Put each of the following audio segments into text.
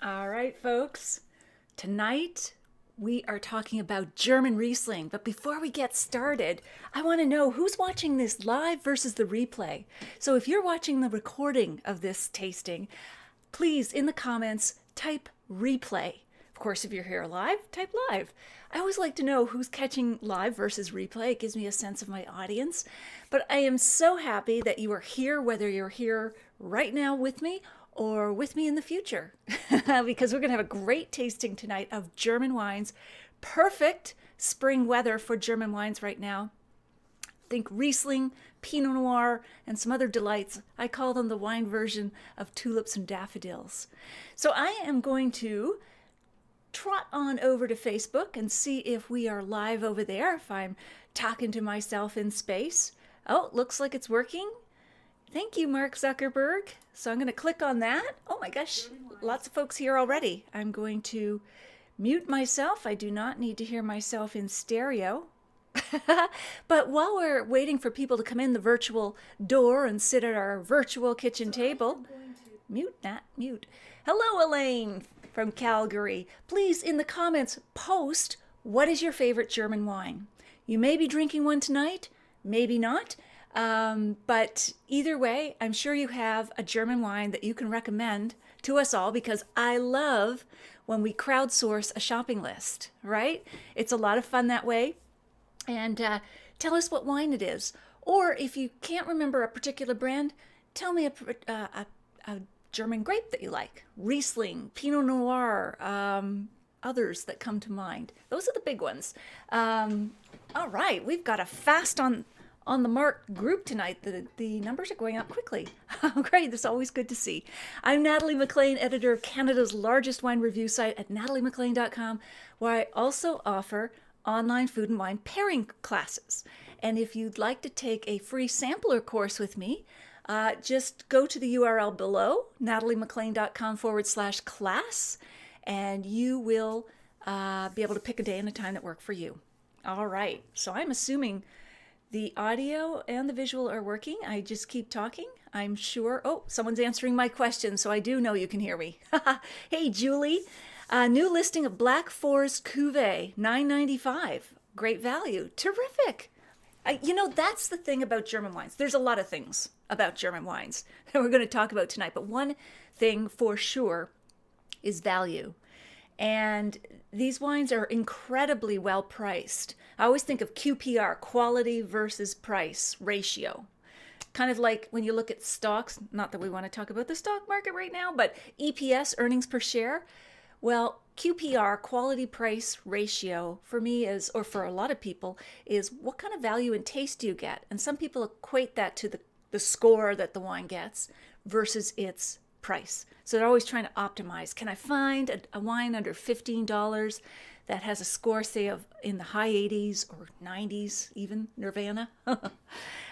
All right, folks. Tonight we are talking about German Riesling. But before we get started, I want to know who's watching this live versus the replay. So if you're watching the recording of this tasting, please in the comments type replay. Of course, if you're here live, type live. I always like to know who's catching live versus replay. It gives me a sense of my audience. But I am so happy that you are here, whether you're here right now with me or with me in the future, because we're going to have a great tasting tonight of German wines. Perfect spring weather for German wines right now. Think Riesling, Pinot Noir, and some other delights. I call them the wine version of tulips and daffodils. So I am going to trot on over to Facebook and see if we are live over there, if I'm talking to myself in space. Oh, looks like it's working. Thank you, Mark Zuckerberg. So I'm going to click on that. Oh my gosh, lots of folks here already. I'm going to mute myself. I do not need to hear myself in stereo. But while we're waiting for people to come in the virtual door and sit at our virtual kitchen table, mute that, mute. Hello, Elaine from Calgary. Please, in the comments, post what is your favorite German wine. You may be drinking one tonight, maybe not. But either way, I'm sure you have a German wine that you can recommend to us all, because I love when we crowdsource a shopping list, right? It's a lot of fun that way. And tell us what wine it is. Or if you can't remember a particular brand, tell me a German grape that you like. Riesling, Pinot Noir, others that come to mind. Those are the big ones. All right, we've got a fast on the mark group tonight. The numbers are going up quickly. Oh, great. That's always good to see. I'm Natalie MacLean, editor of Canada's largest wine review site at nataliemaclean.com, where I also offer online food and wine pairing classes. And if you'd like to take a free sampler course with me, just go to the URL below, nataliemaclean.com/class, and you will be able to pick a day and a time that work for you. All right. So I'm assuming the audio and the visual are working. I just keep talking. I'm sure. Oh, someone's answering my question, so I do know you can hear me. Hey, Julie. New listing of Black Forest Cuvée, $9.95. Great value. Terrific. That's the thing about German wines. There's a lot of things about German wines that we're going to talk about tonight, but one thing for sure is value. And these wines are incredibly well priced. I always think of QPR, quality versus price ratio. Kind of like when you look at stocks, not that we want to talk about the stock market right now, but EPS, earnings per share. Well, QPR, quality price ratio, for me is, or for a lot of people, is what kind of value and taste do you get? And some people equate that to the score that the wine gets versus its price. So they're always trying to optimize. Can I find a wine under $15 that has a score, say, of in the high 80s or 90s, even Nirvana? All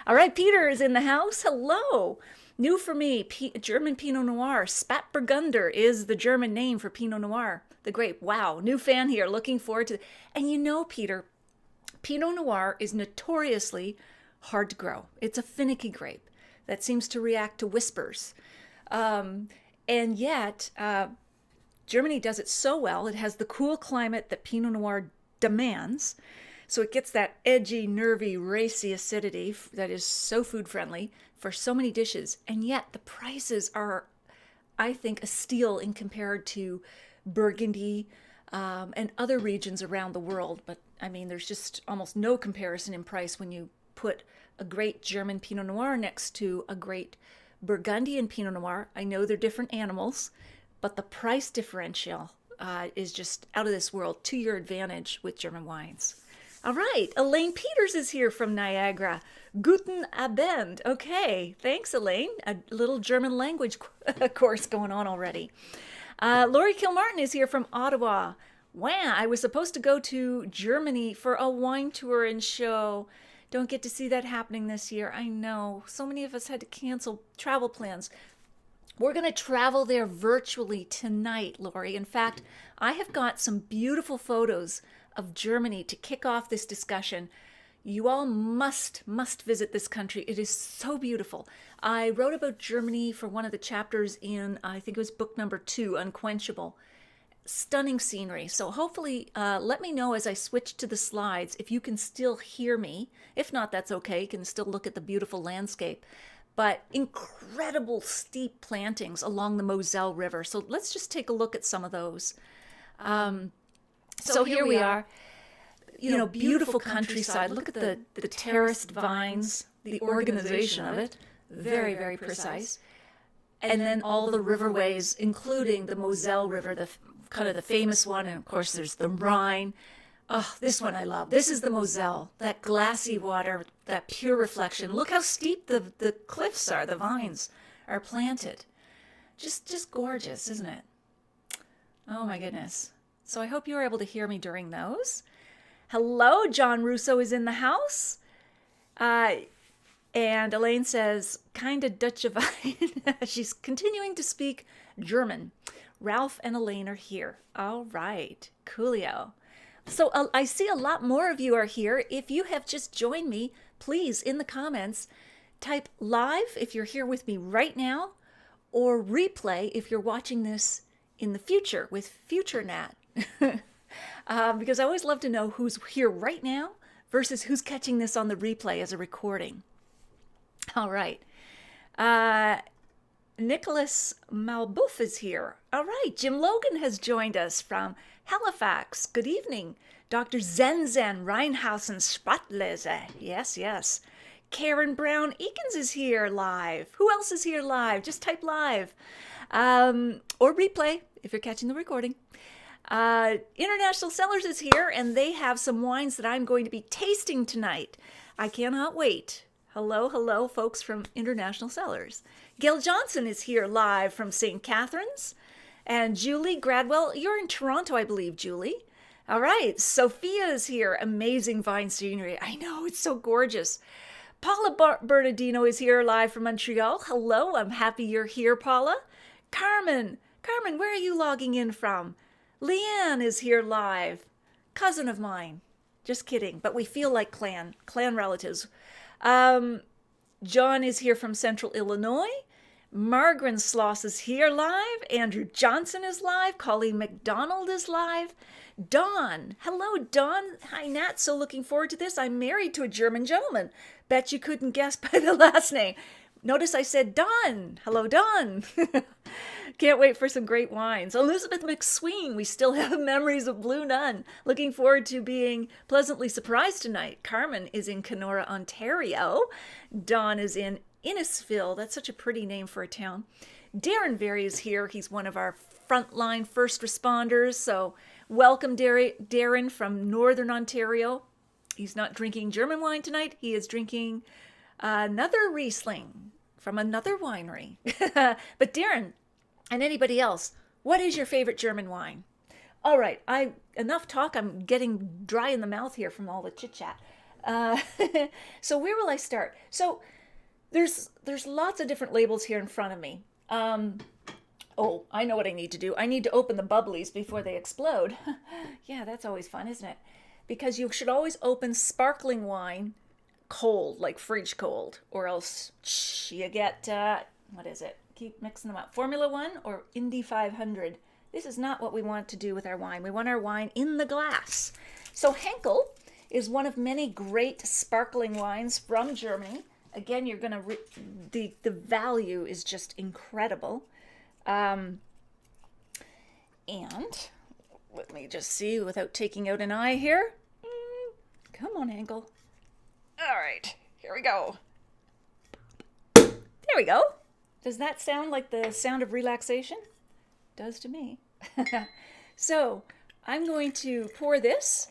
right, Peter is in the house. Hello. New for me, German Pinot Noir. Spätburgunder is the German name for Pinot Noir, the grape. Wow, new fan here. Looking forward to it. And you know, Peter, Pinot Noir is notoriously hard to grow. It's a finicky grape that seems to react to whispers. And yet, Germany does it so well. It has the cool climate that Pinot Noir demands. So it gets that edgy, nervy, racy acidity that is so food friendly for so many dishes. And yet the prices are, I think, a steal in compared to Burgundy and other regions around the world. But I mean, there's just almost no comparison in price when you put a great German Pinot Noir next to a great Burgundian Pinot Noir. I know they're different animals, but the price differential is just out of this world, to your advantage with German wines. All right, Elaine Peters is here from Niagara. Guten Abend. Okay, thanks, Elaine. A little German language course going on already. Lori Kilmartin is here from Ottawa. Wow, I was supposed to go to Germany for a wine tour and show. Don't get to see that happening this year. I know. So many of us had to cancel travel plans. We're going to travel there virtually tonight, Lori. In fact, I have got some beautiful photos of Germany to kick off this discussion. You all must visit this country. It is so beautiful. I wrote about Germany for one of the chapters in, I think it was book number 2, Unquenchable. Stunning scenery. So hopefully, let me know as I switch to the slides if you can still hear me. If not, that's okay. You can still look at the beautiful landscape. But incredible steep plantings along the Moselle River. So let's just take a look at some of those. So here we are. You know, beautiful countryside. Look at the terraced vines, the organization of it. Very, very precise. And then all the riverways, including the Moselle River, the kind of the famous one. And of course, there's the Rhine. Oh, this one I love. This is the Moselle, that glassy water, that pure reflection. Look how steep the cliffs are. The vines are planted. Just gorgeous, isn't it? Oh my goodness. So I hope you were able to hear me during those. Hello, John Russo is in the house. And Elaine says, kind of Dutchified. She's continuing to speak German. Ralph and Elaine are here. All right, coolio. So I see a lot more of you are here. If you have just joined me, please, in the comments, type live if you're here with me right now, or replay if you're watching this in the future with future Nat. Because I always love to know who's here right now versus who's catching this on the replay as a recording. All right. Nicholas Malbouf is here. All right. Jim Logan has joined us from Halifax. Good evening. Dr. Zenzen Reinhausen Spratlese. Yes, yes. Karen Brown Eakins is here live. Who else is here live? Just type live. Or replay if you're catching the recording. International Cellars is here, and they have some wines that I'm going to be tasting tonight. I cannot wait. Hello, hello, folks from International Cellars. Gail Johnson is here live from St. Catharines. And Julie Gradwell, you're in Toronto, I believe, Julie. All right, Sophia is here. Amazing vine scenery. I know, it's so gorgeous. Paula Bernardino is here live from Montreal. Hello, I'm happy you're here, Paula. Carmen, where are you logging in from? Leanne is here live. Cousin of mine. Just kidding, but we feel like clan relatives. John is here from Central Illinois. Margaret Sloss is here live. Andrew Johnson is live. Colleen McDonald is live. Dawn. Hello, Dawn. Hi, Nat. So looking forward to this. I'm married to a German gentleman. Bet you couldn't guess by the last name. Notice I said Dawn. Hello, Dawn. Can't wait for some great wines. Elizabeth McSween. We still have memories of Blue Nun. Looking forward to being pleasantly surprised tonight. Carmen is in Kenora, Ontario. Dawn is in Innisfil. That's such a pretty name for a town. Darren Berry is here. He's one of our frontline first responders. So welcome, Darren from Northern Ontario. He's not drinking German wine tonight. He is drinking another Riesling from another winery. But Darren and anybody else, what is your favorite German wine? All right, enough talk. I'm getting dry in the mouth here from all the chit-chat. So where will I start? So there's lots of different labels here in front of me. Oh, I know what I need to do. I need to open the bubblies before they explode. Yeah, that's always fun, isn't it? Because you should always open sparkling wine cold, like fridge cold, or else you get, what is it? Keep mixing them up. Formula 1 or Indy 500. This is not what we want to do with our wine. We want our wine in the glass. So Henkel is one of many great sparkling wines from Germany. Again, you're going to, the value is just incredible. And let me just see without taking out an eye here. Come on, Henkel. All right, here we go. There we go. Does that sound like the sound of relaxation? Does to me. So I'm going to pour this,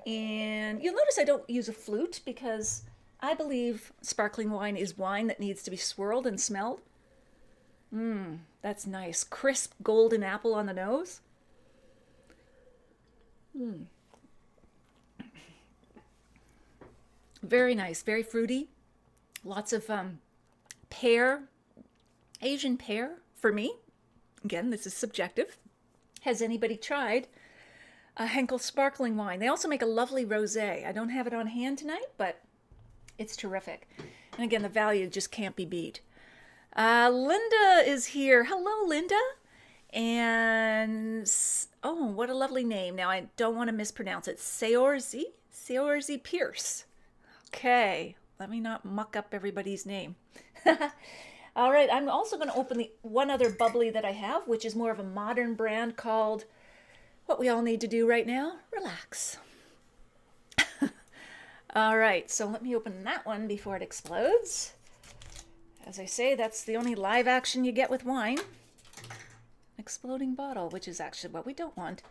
and you'll notice I don't use a flute because I believe sparkling wine is wine that needs to be swirled and smelled. That's nice. Crisp golden apple on the nose. Very nice, very fruity. Lots of pear, Asian pear for me. Again, this is subjective. Has anybody tried a Henkel sparkling wine? They also make a lovely rosé. I don't have it on hand tonight, but it's terrific. And again, the value just can't be beat. Linda is here. Hello, Linda. And oh, what a lovely name. Now I don't want to mispronounce it. Seorzi Pierce. Okay, let me not muck up everybody's name. All right, I'm also going to open the one other bubbly that I have, which is more of a modern brand called what we all need to do right now, relax. All right, so let me open that one before it explodes. As I say, that's the only live action you get with wine. Exploding bottle, which is actually what we don't want.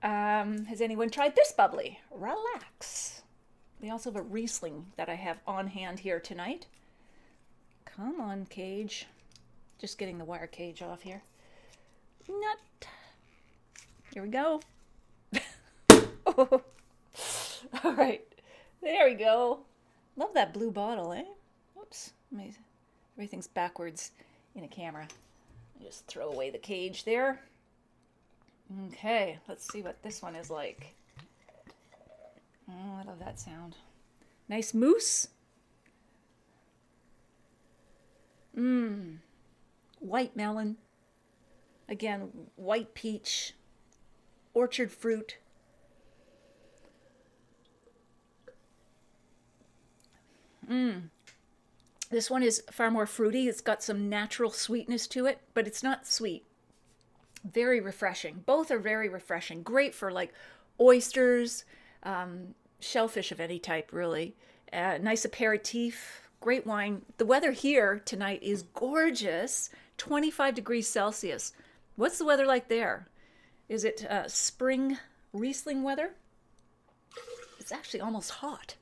Has anyone tried this bubbly? Relax. We also have a Riesling that I have on hand here tonight. Come on, cage. Just getting the wire cage off here. Nut. Here we go. Oh. All right. There we go. Love that blue bottle, eh? Oops. Amazing. Everything's backwards in a camera. Just throw away the cage there. Okay, let's see what this one is like. Oh, I love that sound. Nice mousse. White melon. Again, white peach. Orchard fruit. This one is far more fruity. It's got some natural sweetness to it, but it's not sweet. Very refreshing. Both are very refreshing. Great for like oysters, shellfish of any type, really. Nice aperitif. Great wine. The weather here tonight is gorgeous. 25 degrees Celsius. What's the weather like there? Is it spring Riesling weather? It's actually almost hot.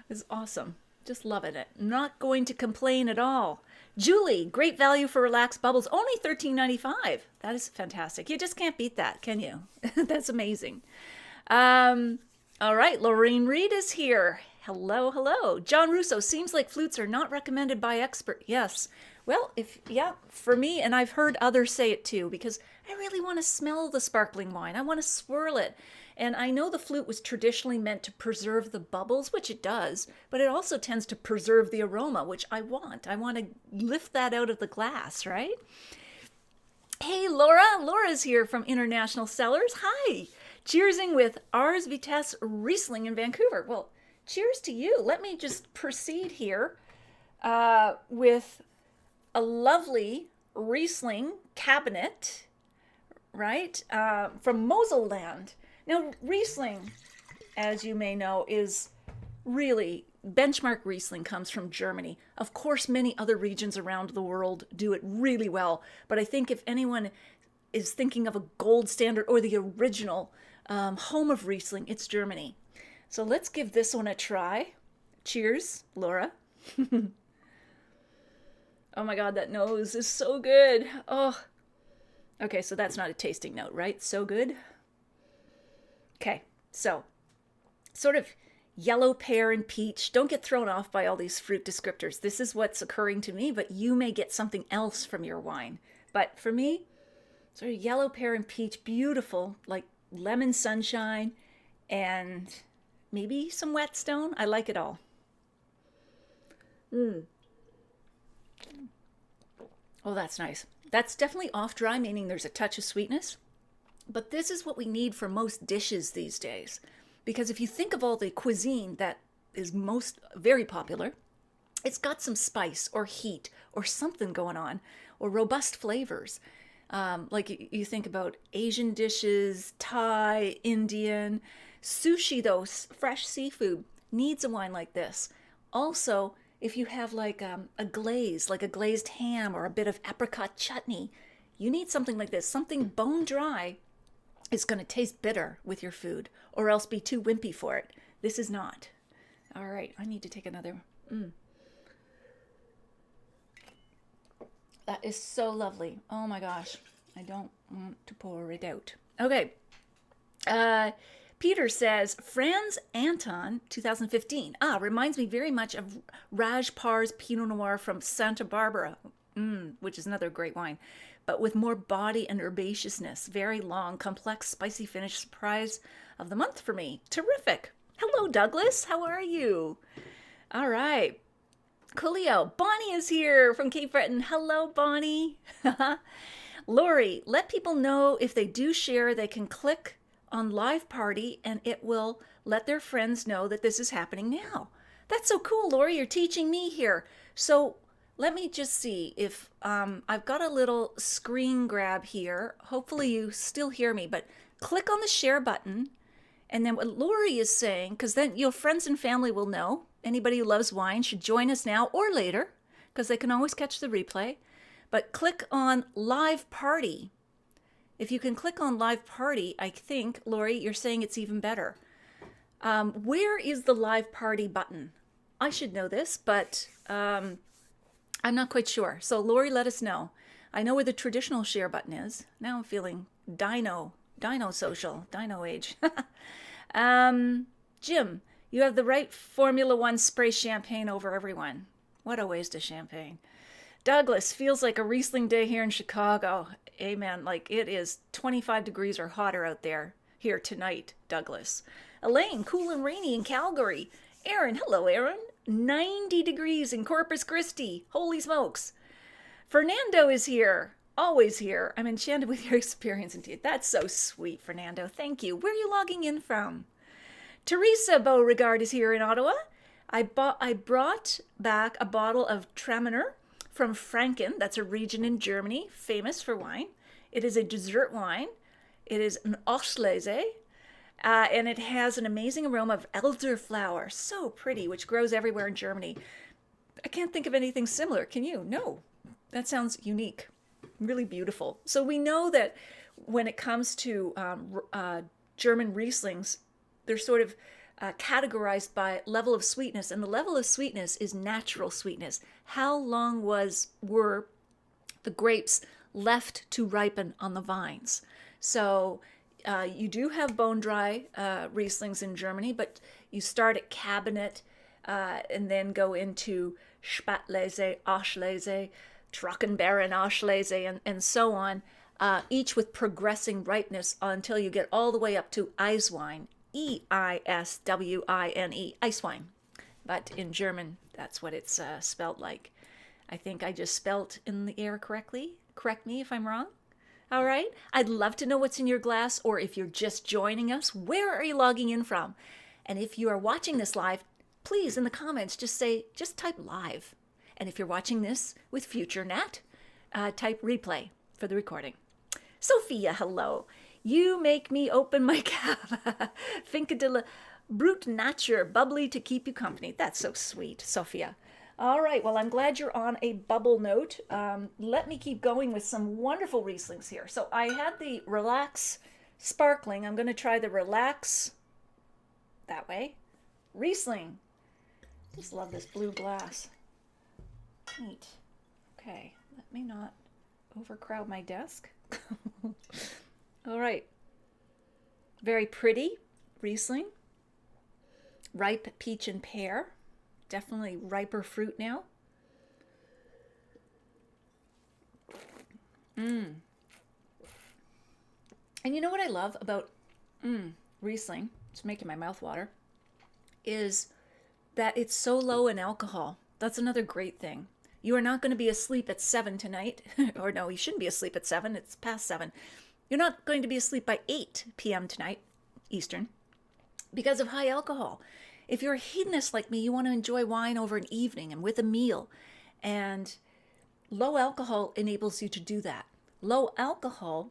It's awesome. Just loving it. Not going to complain at all. Julie, great value for relaxed bubbles. Only $13.95. That is fantastic. You just can't beat that, can you? That's amazing. All right, Lorraine Reed is here. Hello, hello. John Russo, seems like flutes are not recommended by expert. Yes. Well, for me, and I've heard others say it too, because I really want to smell the sparkling wine. I want to swirl it. And I know the flute was traditionally meant to preserve the bubbles, which it does, but it also tends to preserve the aroma, which I want. I want to lift that out of the glass, right? Hey, Laura. Laura's here from International Cellars. Hi. Cheersing with Ars Vitesse Riesling in Vancouver. Well, cheers to you. Let me just proceed here with a lovely Riesling cabinet, right, from Moselland. Now, Riesling, as you may know, is really, benchmark Riesling comes from Germany. Of course, many other regions around the world do it really well, but I think if anyone is thinking of a gold standard or the original home of Riesling, it's Germany. So let's give this one a try. Cheers, Laura. Oh my God, that nose is so good. Oh, okay, so that's not a tasting note, right? So good. Okay, so sort of yellow pear and peach. Don't get thrown off by all these fruit descriptors. This is what's occurring to me, but you may get something else from your wine. But for me, sort of yellow pear and peach, beautiful, like lemon sunshine and maybe some whetstone. I like it all. Oh, that's nice. That's definitely off dry, meaning there's a touch of sweetness. But this is what we need for most dishes these days. Because if you think of all the cuisine that is most very popular, it's got some spice or heat or something going on or robust flavors. Like you think about Asian dishes, Thai, Indian. Sushi, though, fresh seafood, needs a wine like this. Also, if you have like a glaze, like a glazed ham or a bit of apricot chutney, you need something like this. Something bone dry is going to taste bitter with your food or else be too wimpy for it. This is not. All right, I need to take another. That is so lovely. Oh my gosh. I don't want to pour it out. Okay. Peter says, Franz Anton, 2015. Reminds me very much of Raj Par's Pinot Noir from Santa Barbara, which is another great wine, but with more body and herbaceousness. Very long, complex, spicy finish. Surprise of the month for me. Terrific. Hello, Douglas. How are you? All right. Coolio. Bonnie is here from Cape Breton. Hello, Bonnie. Lori, let people know if they do share, they can click on live party and it will let their friends know that this is happening now. That's so cool, Lori. You're teaching me here. So let me just see if I've got a little screen grab here. Hopefully you still hear me, but click on the share button. And then what Lori is saying, because then your friends and family will know. Anybody who loves wine should join us now or later, because they can always catch the replay. But click on live party. If you can click on live party, I think, Lori, you're saying it's even better. Where is the live party button? I should know this, but I'm not quite sure. So Lori, let us know. I know where the traditional share button is. Now I'm feeling dino social, dino age. Jim, you have the right Formula One spray champagne over everyone. What a waste of champagne. Douglas, feels like a Riesling day here in Chicago. Amen. Like it is 25 degrees or hotter out there here tonight, Douglas. Elaine, cool and rainy in Calgary. Aaron, hello, Aaron. 90 degrees in Corpus Christi. Holy smokes. Fernando is here. Always here. I'm enchanted with your experience indeed. That's so sweet, Fernando. Thank you. Where are you logging in from? Teresa Beauregard is here in Ottawa. I brought back a bottle of Traminer from Franken. That's a region in Germany, famous for wine. It is a dessert wine. It is an Auslese, and it has an amazing aroma of elderflower. So pretty, which grows everywhere in Germany. I can't think of anything similar. Can you? No. That sounds unique. Really beautiful. So we know that when it comes to German Rieslings, they're sort of categorized by level of sweetness, and the level of sweetness is natural sweetness. How long were the grapes left to ripen on the vines? So you do have bone dry Rieslings in Germany, but you start at Cabinet and then go into Spätlese, Auslese, Trockenbeeren, Auslese, and so on, each with progressing ripeness until you get all the way up to Eiswein, E-I-S-W-I-N-E, ice wine. But in German, that's what it's spelled like. I think I just spelled in the air correctly. Correct me if I'm wrong. All right. I'd love to know what's in your glass, or if you're just joining us, where are you logging in from? And if you are watching this live, please in the comments just type live. And if you're watching this with future Nat, type replay for the recording. Sophia, hello. You make me open my cab. Finca de la Brute Nature, bubbly to keep you company. That's so sweet, Sophia. All right, well, I'm glad you're on a bubble note. Let me keep going with some wonderful Rieslings here. So I had the Relax Sparkling. I'm going to try the Relax that way. Riesling. Just love this blue glass. Neat. Okay, let me not overcrowd my desk. All right. Very pretty Riesling. Ripe peach and pear. Definitely riper fruit now. And you know what I love about Riesling, it's making my mouth water, is that it's so low in alcohol. That's another great thing. You are not going to be asleep at 7 tonight. Or no, you shouldn't be asleep at 7. It's past 7. You're not going to be asleep by 8 p.m. tonight, Eastern, because of high alcohol. If you're a hedonist like me, you want to enjoy wine over an evening and with a meal. And low alcohol enables you to do that. Low alcohol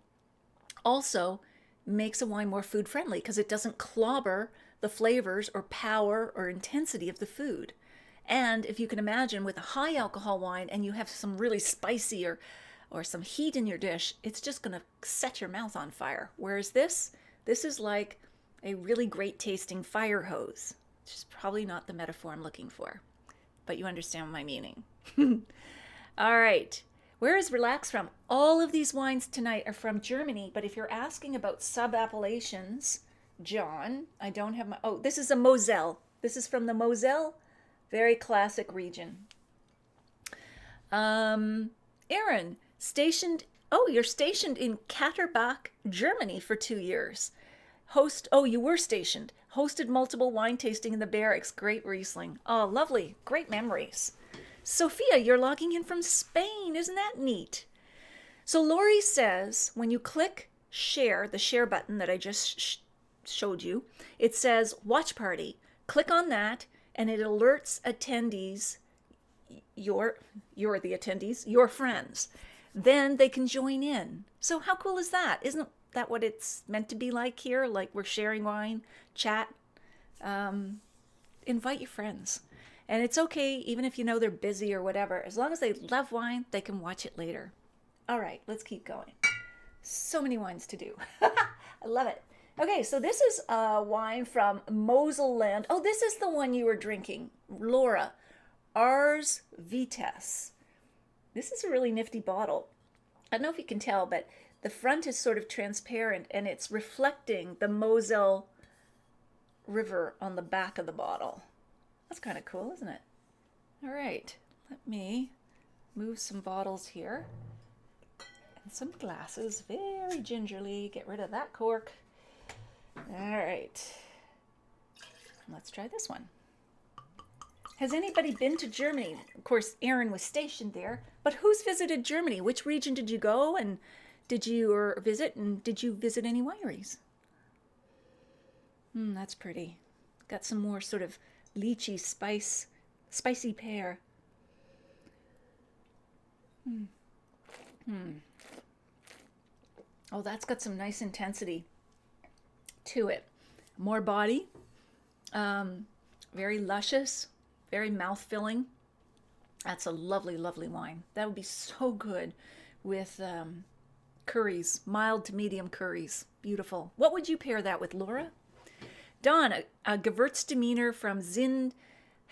also makes a wine more food friendly because it doesn't clobber the flavors or power or intensity of the food. And if you can imagine, with a high alcohol wine and you have some really spicy or some heat in your dish, it's just going to set your mouth on fire. Whereas this is like a really great tasting fire hose, which is probably not the metaphor I'm looking for, but you understand my meaning. All right. Where is Relax from? All of these wines tonight are from Germany, but if you're asking about sub-appellations, John, I don't have my... Oh, this is a Moselle. This is from the Moselle, very classic region. Aaron, you're stationed in Katterbach, Germany for 2 years. You were stationed. Hosted multiple wine tasting in the barracks. Great Riesling. Oh, lovely. Great memories. Sophia, you're logging in from Spain. Isn't that neat? So Lori says when you click share, the share button that I just showed you, it says watch party. Click on that and it alerts attendees, you're the attendees, your friends. Then they can join in. So how cool is that? Isn't that what it's meant to be like here? Like we're sharing wine, chat. Invite your friends. And it's okay, even if you know they're busy or whatever. As long as they love wine, they can watch it later. All right, let's keep going. So many wines to do. I love it. Okay, so this is a wine from Moselland. Oh, this is the one you were drinking, Laura. Ars Vitas. This is a really nifty bottle. I don't know if you can tell, but the front is sort of transparent and it's reflecting the Moselle River on the back of the bottle. That's kind of cool, isn't it? All right, let me move some bottles here and some glasses very gingerly. Get rid of that cork. All right, let's try this one. Has anybody been to Germany? Of course, Aaron was stationed there, but who's visited Germany? Which region did you go and did you visit any wineries? That's pretty. Got some more sort of lychee spicy pear. Oh, that's got some nice intensity to it. More body, very luscious, very mouth-filling. That's a lovely, lovely wine. That would be so good with curries, mild to medium curries. Beautiful. What would you pair that with, Laura? Dawn, a Gewürztraminer from Zind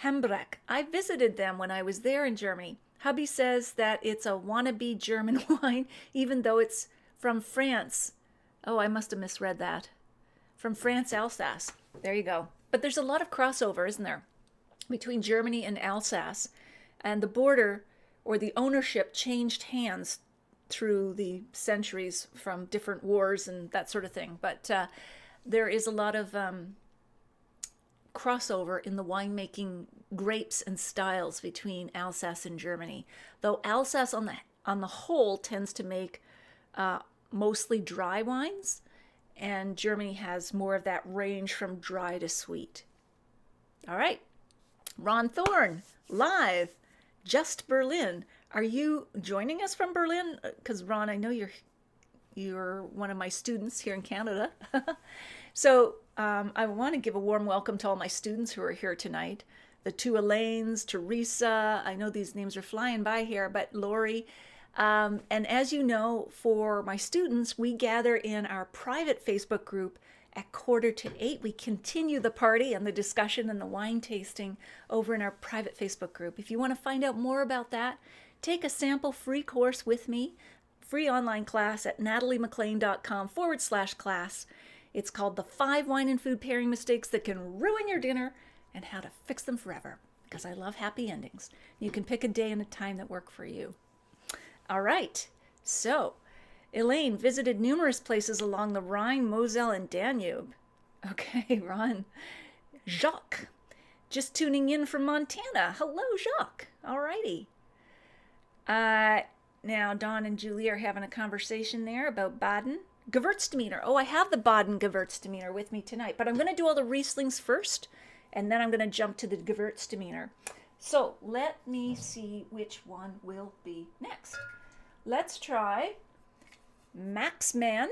Hambrecht. I visited them when I was there in Germany. Hubby says that it's a wannabe German wine, even though it's from France. Oh, I must have misread that. From France, Alsace. There you go. But there's a lot of crossover, isn't there, between Germany and Alsace. And the border or the ownership changed hands through the centuries from different wars and that sort of thing. But there is a lot of crossover in the winemaking grapes and styles between Alsace and Germany. Though Alsace on the whole tends to make mostly dry wines, and Germany has more of that range from dry to sweet. All right, Ron Thorne, live, just Berlin. Are you joining us from Berlin? Because Ron, I know you're one of my students here in Canada. So I want to give a warm welcome to all my students who are here tonight. The two Elaines, Teresa, I know these names are flying by here, but Lori. And as you know, for my students, we gather in our private Facebook group at 7:45. We continue the party and the discussion and the wine tasting over in our private Facebook group. If you want to find out more about that, take a sample free course with me, free online class at nataliemaclean.com/class. It's called The 5 Wine and Food Pairing Mistakes That Can Ruin Your Dinner and How to Fix Them Forever, because I love happy endings. You can pick a day and a time that work for you. All right, so Elaine visited numerous places along the Rhine, Moselle, and Danube. Okay, Ron. Jacques, just tuning in from Montana. Hello, Jacques. All righty. Now, Dawn and Julie are having a conversation there about Baden. Gewürztraminer. Oh, I have the Baden Gewürztraminer with me tonight, but I'm going to do all the Rieslings first, and then I'm going to jump to the Gewürztraminer. So let me see which one will be next. Let's try Maxman,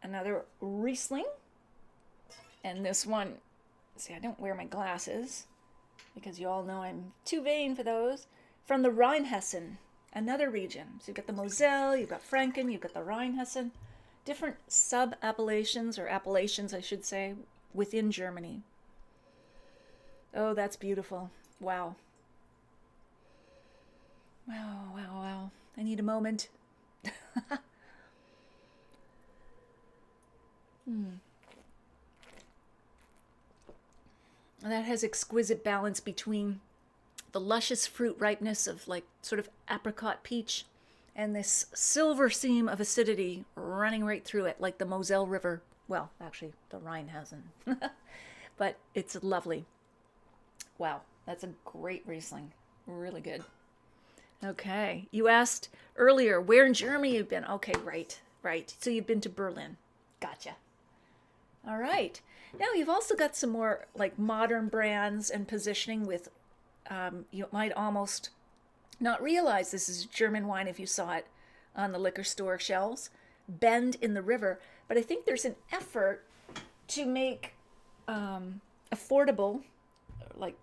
another Riesling. And this one, see, I don't wear my glasses because you all know I'm too vain for those. From the Rheinhessen, another region. So you've got the Moselle, you've got Franken, you've got the Rheinhessen. Different sub-appellations, or appellations, I should say, within Germany. Oh, that's beautiful. Wow. Wow, wow, wow. I need a moment. That has exquisite balance between the luscious fruit ripeness of like sort of apricot peach and this silver seam of acidity running right through it like the Moselle River. Well, actually, the Rhine hasn't. But it's lovely. Wow, that's a great Riesling. Really good. Okay. You asked earlier where in Germany you've been. Okay, right. So you've been to Berlin. Gotcha. All right. Now you've also got some more like modern brands and positioning with, you might almost not realize this is German wine if you saw it on the liquor store shelves. Bend in the River. But I think there's an effort to make affordable, like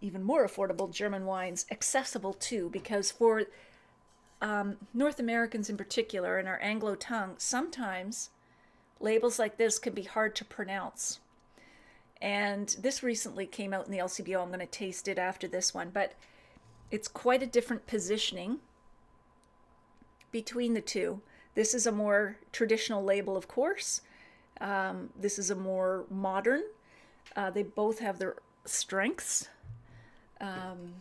even more affordable German wines accessible too, because for North Americans in particular, in our Anglo tongue, sometimes labels like this can be hard to pronounce. And this recently came out in the LCBO. I'm going to taste it after this one, but it's quite a different positioning between the two. This is a more traditional label, of course. This is a more modern. They both have their strengths. And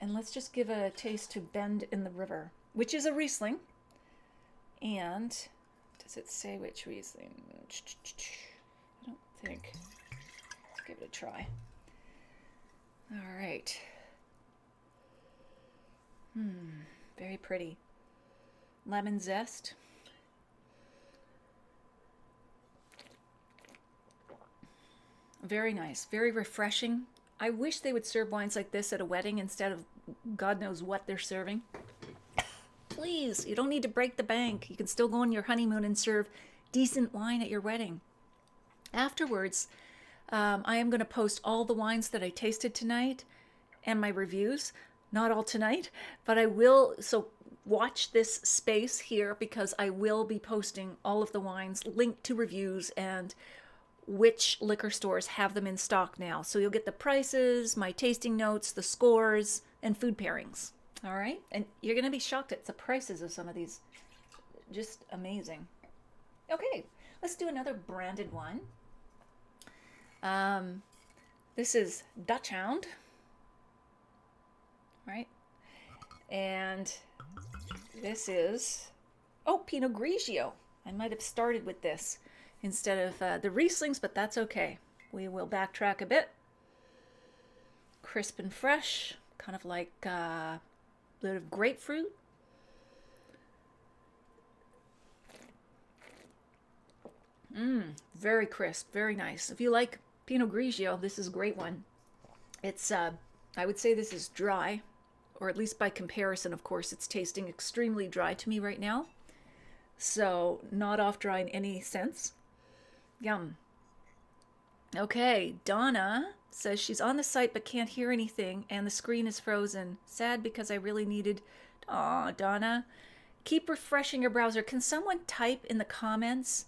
let's just give a taste to Bend in the River, which is a Riesling. And does it say which Riesling? I don't think. Let's give it a try. All right. Very pretty. Lemon zest. Very nice. Very refreshing. I wish they would serve wines like this at a wedding instead of God knows what they're serving. Please, you don't need to break the bank. You can still go on your honeymoon and serve decent wine at your wedding. Afterwards, I am going to post all the wines that I tasted tonight and my reviews. Not all tonight, but I will. So watch this space here because I will be posting all of the wines, linked to reviews, and which liquor stores have them in stock now. So you'll get the prices, my tasting notes, the scores, and food pairings. All right? And you're going to be shocked at the prices of some of these. Just amazing. Okay, let's do another branded one. This is Dutch Hound. Right? And this is, Pinot Grigio. I might have started with this instead of the Rieslings, but that's okay. We will backtrack a bit. Crisp and fresh, kind of like a bit of grapefruit. Very crisp, very nice. If you like Pinot Grigio, this is a great one. It's, I would say this is dry, or at least by comparison, of course, it's tasting extremely dry to me right now. So not off dry in any sense. Yum. Okay, Donna says she's on the site but can't hear anything and the screen is frozen. Sad because I really needed... Aw, Donna. Keep refreshing your browser. Can someone type in the comments,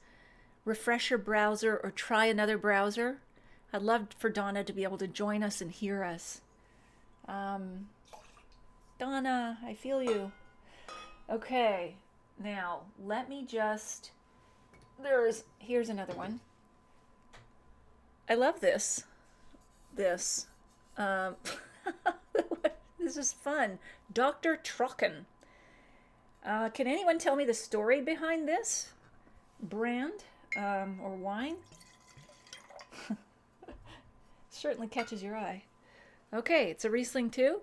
refresh your browser or try another browser? I'd love for Donna to be able to join us and hear us. Donna, I feel you. Okay, now let me just... Here's another one. I love this. This is fun. Dr. Trocken. Can anyone tell me the story behind this brand or wine? Certainly catches your eye. Okay, it's a Riesling too.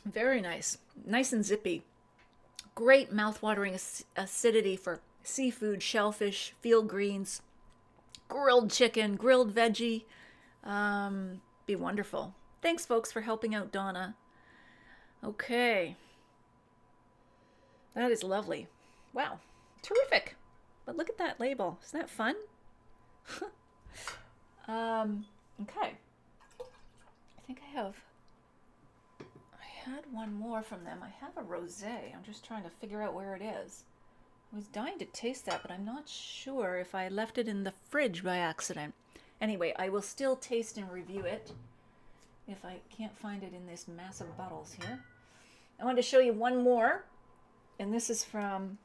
Very nice. Nice and zippy. Great mouth-watering acidity for seafood, shellfish, field greens, grilled chicken, grilled veggie. Be wonderful. Thanks, folks, for helping out Donna. Okay. That is lovely. Wow. Terrific. But look at that label. Isn't that fun? Okay. I think I had one more from them. I have a rosé. I'm just trying to figure out where it is. I was dying to taste that, but I'm not sure if I left it in the fridge by accident. Anyway, I will still taste and review it if I can't find it in this massive bottles here. I wanted to show you one more, and this is from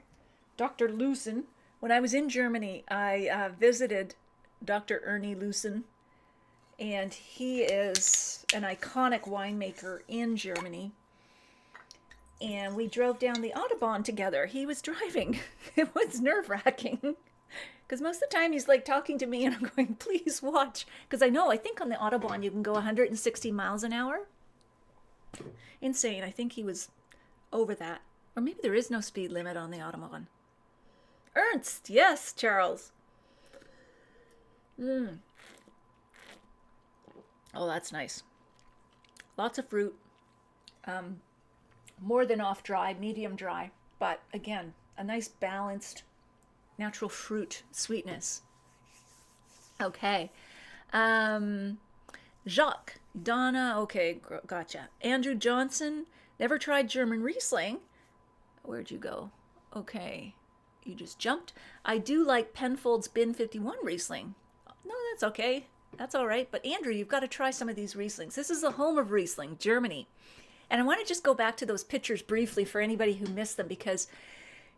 Dr. Lucen. When I was in Germany, I visited Dr. Ernie Lucen, and he is an iconic winemaker in Germany. And we drove down the Autobahn together. He was driving. It was nerve-wracking. Because most of the time he's like talking to me and I'm going, please watch. Because I think on the Autobahn you can go 160 miles an hour. Insane. I think he was over that. Or maybe there is no speed limit on the Autobahn. Ernst, yes, Charles. Oh, that's nice. Lots of fruit. More than off dry, medium dry. But again, a nice balanced natural fruit sweetness. Okay. Jacques, Donna, okay, gotcha. Andrew Johnson, never tried German Riesling. Where'd you go? Okay, you just jumped. I do like Penfold's Bin 51 Riesling. No, that's okay. That's all right. But Andrew, you've got to try some of these Rieslings. This is the home of Riesling, Germany. And I want to just go back to those pictures briefly for anybody who missed them, because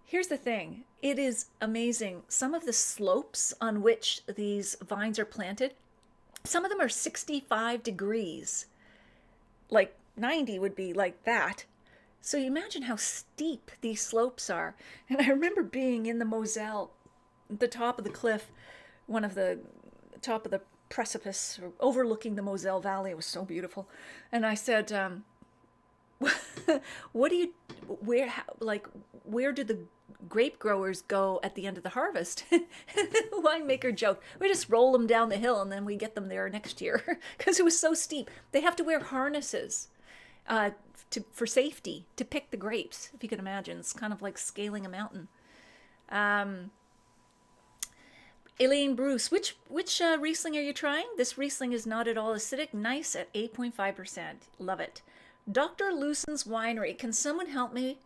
here's the thing. It is amazing. Some of the slopes on which these vines are planted, some of them are 65 degrees. Like 90 would be like that. So you imagine how steep these slopes are. And I remember being in the Moselle, the top of the cliff, one of the top of the precipice overlooking the Moselle Valley. It was so beautiful. And I said, where do the grape growers go at the end of the harvest? The winemaker joked, we just roll them down the hill and then we get them there next year, because it was so steep. They have to wear harnesses for safety to pick the grapes, if you can imagine. It's kind of like scaling a mountain. Elaine Bruce, which Riesling are you trying? This Riesling is not at all acidic. Nice at 8.5%. Love it. Dr. Lewson's Winery. Can someone help me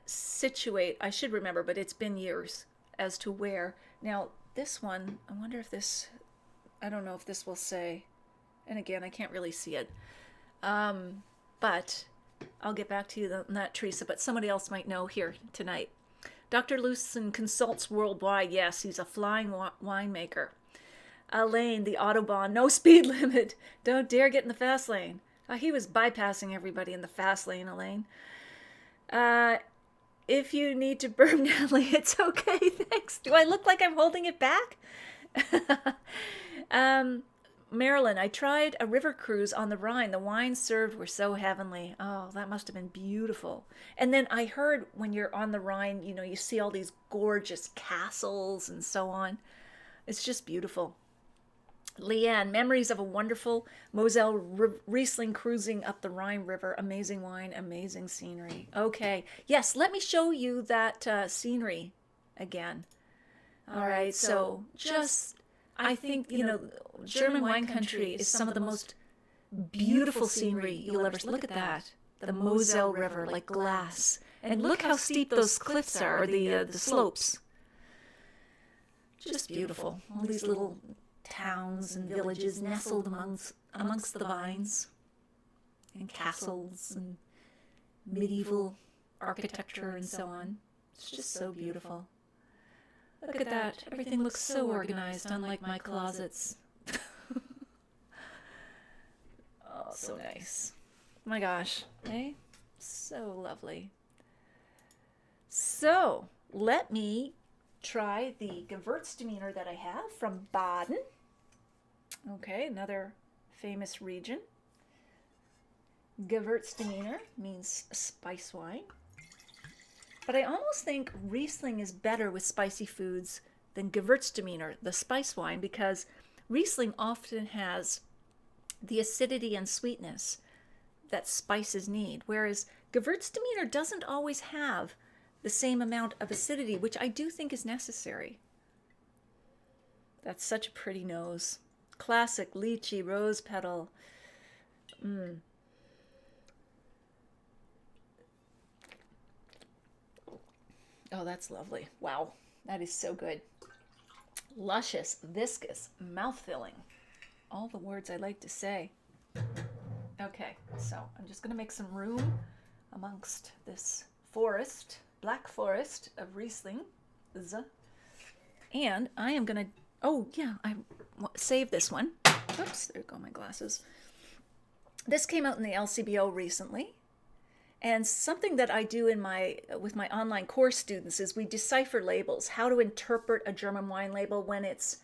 situate? I should remember, but it's been years as to where. Now, this one, I wonder if this, I don't know if this will say, and again, I can't really see it. But I'll get back to you on that, Teresa, but somebody else might know here tonight. Dr. Lewson consults worldwide. Yes, he's a flying winemaker. Elaine, the Autobahn, no speed limit. Don't dare get in the fast lane. He was bypassing everybody in the fast lane, Elaine. If you need to burp, Natalie, it's okay, thanks. Do I look like I'm holding it back? Marilyn, I tried a river cruise on the Rhine. The wines served were so heavenly. Oh, that must have been beautiful. And then I heard when you're on the Rhine, you see all these gorgeous castles and so on. It's just beautiful. Leanne, memories of a wonderful Moselle Riesling cruising up the Rhine River. Amazing wine, amazing scenery. Okay. Yes, let me show you that scenery again. All right. So just, I think, German wine country is some of the most beautiful scenery you'll ever see. Look at that. The Moselle River, like glass. And look how steep those cliffs are, or the slopes. Just beautiful. All these little towns and villages nestled amongst the vines, and castles and medieval architecture and so on. It's just so beautiful. Look at that. Everything looks so organized, unlike my closets. Oh, so nice. My gosh. Hey? So lovely. So, let me try the Gewürztraminer that I have from Baden. Okay, another famous region. Gewürztraminer means spice wine. But I almost think Riesling is better with spicy foods than Gewürztraminer, the spice wine, because Riesling often has the acidity and sweetness that spices need, whereas Gewürztraminer doesn't always have the same amount of acidity, which I do think is necessary. That's such a pretty nose. Classic lychee, rose petal. Oh, that's lovely. Wow, that is so good. Luscious, viscous, mouth-filling. All the words I like to say. Okay, so I'm just going to make some room amongst this forest, black forest of Riesling. And I am going to, oh yeah, I saved this one. Oops, there go my glasses. This came out in the LCBO recently. And something that I do in with my online course students is we decipher labels, how to interpret a German wine label when it's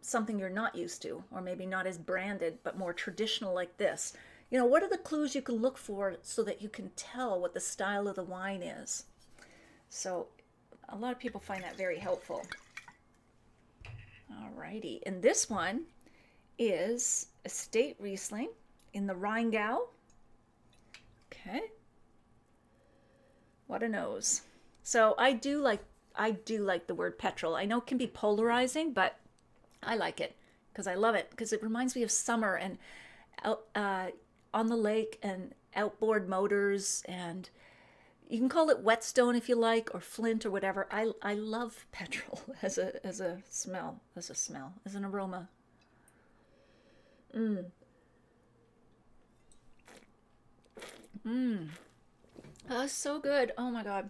something you're not used to, or maybe not as branded, but more traditional like this. You know, what are the clues you can look for so that you can tell what the style of the wine is? So a lot of people find that very helpful. Alrighty, and this one is Estate Riesling in the Rheingau. Okay. What a nose. So I do like the word petrol. I know it can be polarizing, but I like it because I love it, because it reminds me of summer and on the lake and outboard motors, and you can call it whetstone if you like, or flint or whatever. I love petrol as a smell, as an aroma. That's so good. Oh my God.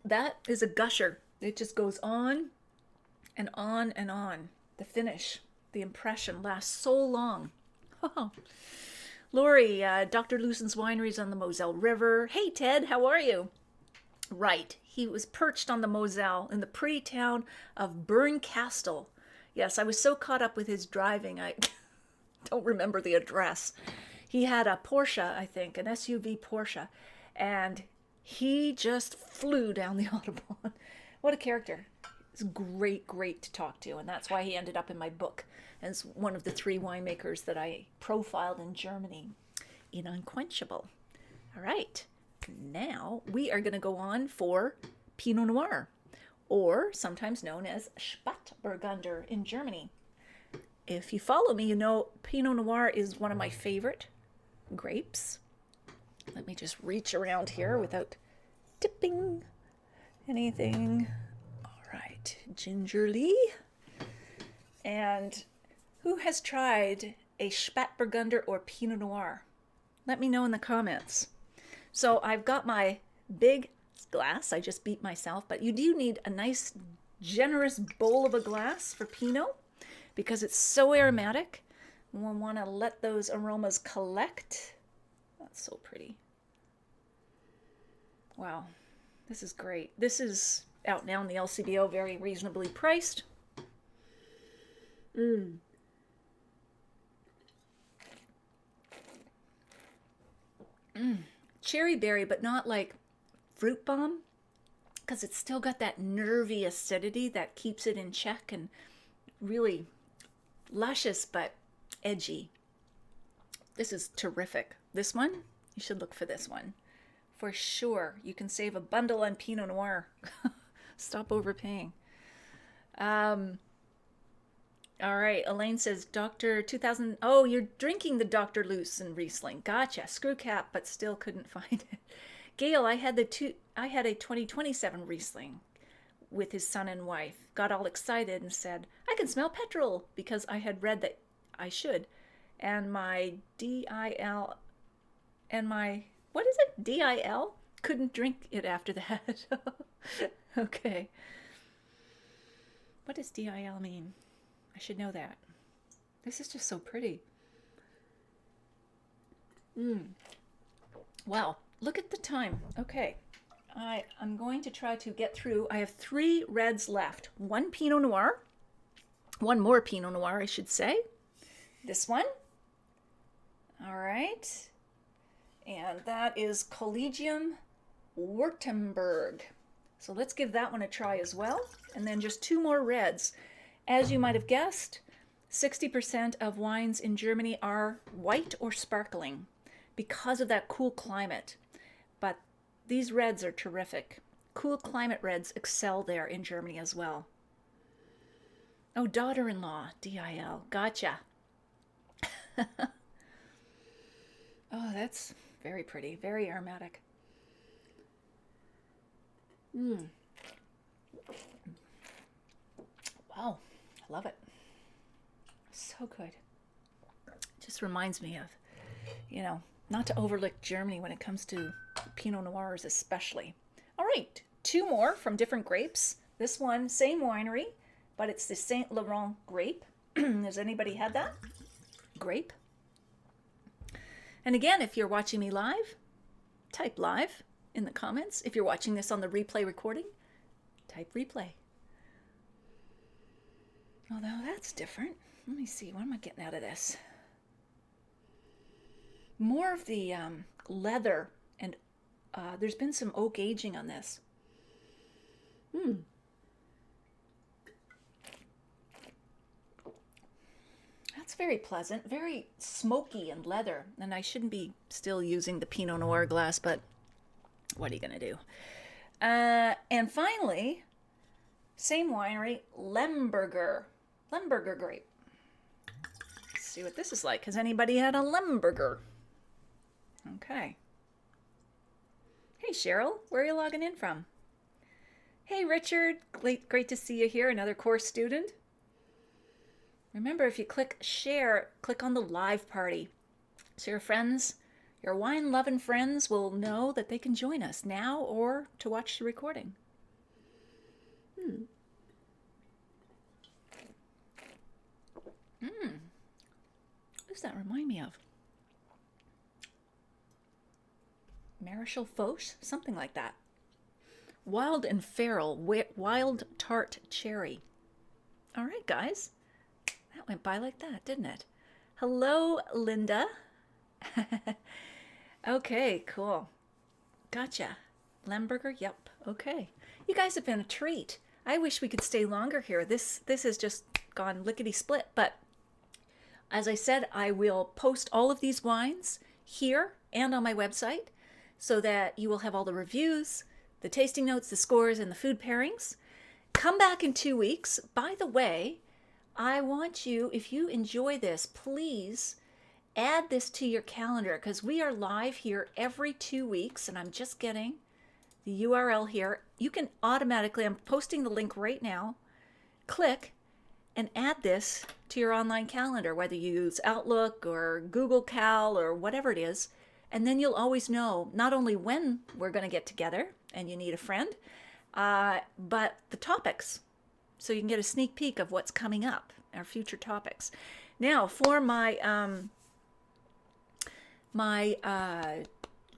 That is a gusher. It just goes on and on and on. The finish, the impression lasts so long. Lori, Dr. Lewson's Wineries on the Moselle River. Hey, Ted, how are you? Right. He was perched on the Moselle in the pretty town of Bernkastel. Yes, I was so caught up with his driving, I don't remember the address. He had a Porsche, I think, an SUV Porsche, and he just flew down the Autobahn. What a character. It's great to talk to, and that's why he ended up in my book as one of the 3 winemakers that I profiled in Germany in Unquenchable. All right, now we are going to go on for Pinot Noir, or sometimes known as Spätburgunder in Germany. If you follow me, you know Pinot Noir is one of my favorite grapes. Let me just reach around here without tipping anything. All right, gingerly. And who has tried a Spätburgunder or Pinot Noir? Let me know in the comments. So I've got my big glass. I just beat myself, but you do need a nice generous bowl of a glass for Pinot because it's so aromatic. We'll want to let those aromas collect. That's so pretty. Wow, this is great. This is out now in the LCBO, very reasonably priced. Cherry berry, but not like fruit bomb, because it's still got that nervy acidity that keeps it in check, and really luscious but edgy. This is terrific. This one, you should look for this one. For sure, you can save a bundle on Pinot Noir. Stop overpaying. All right, Elaine says, Dr. 2000, oh, you're drinking the Dr. Lewson Riesling. Gotcha, screw cap, but still couldn't find it. Gail, I had a 2027 Riesling with his son and wife. Got all excited and said, I can smell petrol, because I had read that I should. And my DIL, and my, what is it, DIL? Couldn't drink it after that. Okay. What does DIL mean? I should know that. This is just so pretty. Wow, look at the time. Okay, I'm going to try to get through. I have 3 reds left. 1 Pinot Noir. 1 more Pinot Noir, I should say. This one. All right. And that is Collegium Württemberg. So let's give that one a try as well. And then just 2 more reds. As you might have guessed, 60% of wines in Germany are white or sparkling because of that cool climate. But these reds are terrific. Cool climate reds excel there in Germany as well. Oh, daughter-in-law, DIL. Gotcha. Oh, that's very pretty, very aromatic. Wow, I love it. So good. Just reminds me of, you know, not to overlook Germany when it comes to Pinot Noirs especially. All right, 2 more from different grapes. This one, same winery, but it's the Saint Laurent grape. Has anybody had that? Grape. And again, if you're watching me live, type live in the comments. If you're watching this on the replay recording, type replay. Oh, now that's different. Let me see. What am I getting out of this? More of the leather, and there's been some oak aging on this. That's very pleasant, very smoky and leather. And I shouldn't be still using the Pinot Noir glass, but what are you going to do? And finally, same winery, Lemberger grape. Let's see what this is like. Has anybody had a Lemberger? Okay. Hey, Cheryl, where are you logging in from? Hey, Richard, great to see you here, another course student. Remember, if you click share, click on the live party. So your friends, your wine-loving friends will know that they can join us now or to watch the recording. What does that remind me of? Marichal Foch? Something like that. Wild and Feral, Wild Tart Cherry. All right, guys. That went by like that, didn't it? Hello, Linda. Okay, cool. Gotcha. Lemberger, yep. Okay. You guys have been a treat. I wish we could stay longer here. This has just gone lickety-split, but as I said, I will post all of these wines here and on my website so that you will have all the reviews, the tasting notes, the scores, and the food pairings. Come back in 2 weeks. By the way, I want you, if you enjoy this, please add this to your calendar because we are live here every 2 weeks, and I'm just getting the URL here. You can automatically, I'm posting the link right now, click and add this to your online calendar, whether you use Outlook or Google Cal or whatever it is, and then you'll always know not only when we're going to get together and you need a friend, but the topics. So you can get a sneak peek of what's coming up, our future topics. Now, for my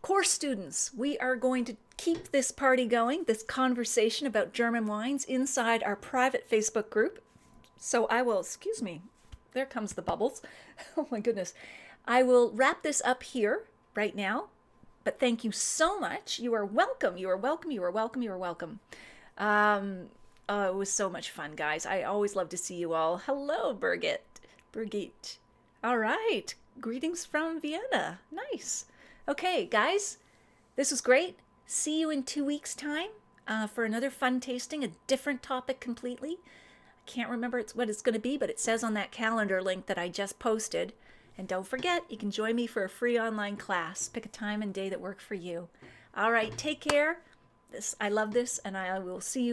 course students, we are going to keep this party going, this conversation about German wines inside our private Facebook group. So I will, excuse me, there comes the bubbles. Oh my goodness. I will wrap this up here right now, but thank you so much. You are welcome. You are welcome. You are welcome. You are welcome. Oh, it was so much fun, guys. I always love to see you all. Hello, Birgit. All right. Greetings from Vienna. Nice. Okay, guys, this was great. See you in 2 weeks' time for another fun tasting, a different topic completely. I can't remember what it's going to be, but it says on that calendar link that I just posted. And don't forget, you can join me for a free online class. Pick a time and day that work for you. All right, take care. I love this, and I will see you